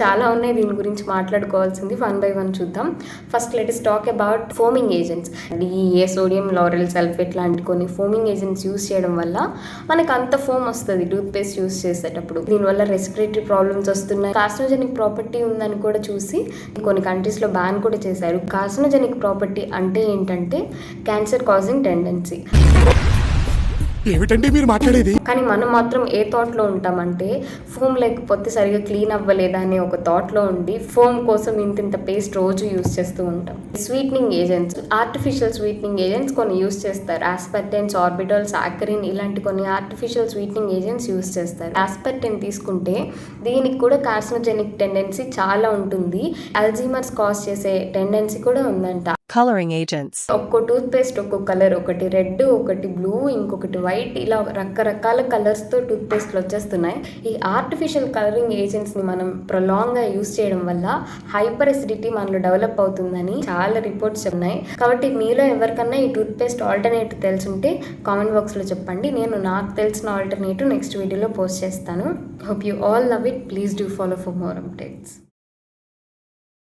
చాలా ఉన్నాయి దీని గురించి మాట్లాడుకోవాల్సింది. వన్ బై వన్ చూద్దాం. First let's talk about foaming agents. DEA, sodium Laurel sulphate లాంటి కొన్ని ఫోమింగ్ ఏజెంట్స్ యూస్ చేయడం వల్ల మనకు అంత ఫోమ్ వస్తుంది టూత్ పేస్ట్ యూస్ చేసేటప్పుడు. దీనివల్ల రెస్పిరేటరీ ప్రాబ్లమ్స్ వస్తున్నాయి. కార్సినోజెనిక్ ప్రాపర్టీ ఉందని కూడా చూసి కొన్ని కంట్రీస్లో బ్యాన్ కూడా చేశారు. కార్సినోజెనిక్ ప్రాపర్టీ అంటే ఏంటంటే క్యాన్సర్ కాజింగ్ టెండెన్సీ. ఏమిటండి మీరు మాట్లాడేది? కానీ మనం మాత్రం ఏ థాట్లో ఉంటామంటే ఫోమ్ లేకపోతే సరిగా క్లీన్ అవ్వలేదా అనే ఒక థాట్లో ఉండి ఫోమ్ కోసం ఇంత పేస్ట్ రోజు యూస్ చేస్తూ ఉంటాం. Sweetening agents, artificial sweetening agents కొన్ని యూస్ చేస్తారు. ఆస్పర్టెన్, సార్బిటాల్, సాకరిన్ ఇలాంటి కొన్ని ఆర్టిఫిషియల్ స్వీట్నింగ్ ఏజెంట్స్ యూస్ చేస్తారు. ఆస్పర్టెన్ తీసుకుంటే దీనికి కూడా కార్సినోజెనిక్ టెండెన్సీ చాలా ఉంటుంది. అల్జీమర్స్ కాజ్ చేసే టెండెన్సీ కూడా ఉందంట. కలరింగ్ ఏజెంట్స్, ఒక్కో టూత్ పేస్ట్ ఒక్కో కలర్, ఒకటి రెడ్, ఒకటి బ్లూ, ఇంకొకటి వైట్, ఇలా రకరకాల కలర్స్ తో టూత్ పేస్ట్లు వచ్చేస్తున్నాయి. ఈ ఆర్టిఫిషియల్ కలరింగ్ ఏజెంట్స్ ని మనం ప్రొలాంగ్ గా యూస్ చేయడం వల్ల హైపర్ ఎసిడిటీ మనలో డెవలప్ అవుతుందని చాలా రిపోర్ట్స్ ఉన్నాయి. కాబట్టి మీలో ఎవరికన్నా ఈ టూత్ పేస్ట్ ఆల్టర్నేటివ్ తెలుసుంటే కామెంట్ బాక్స్ లో చెప్పండి. నేను నాకు తెలిసిన ఆల్టర్నేటివ్ నెక్స్ట్ వీడియోలో పోస్ట్ చేస్తాను. Hope you all love it. Please do follow for more updates.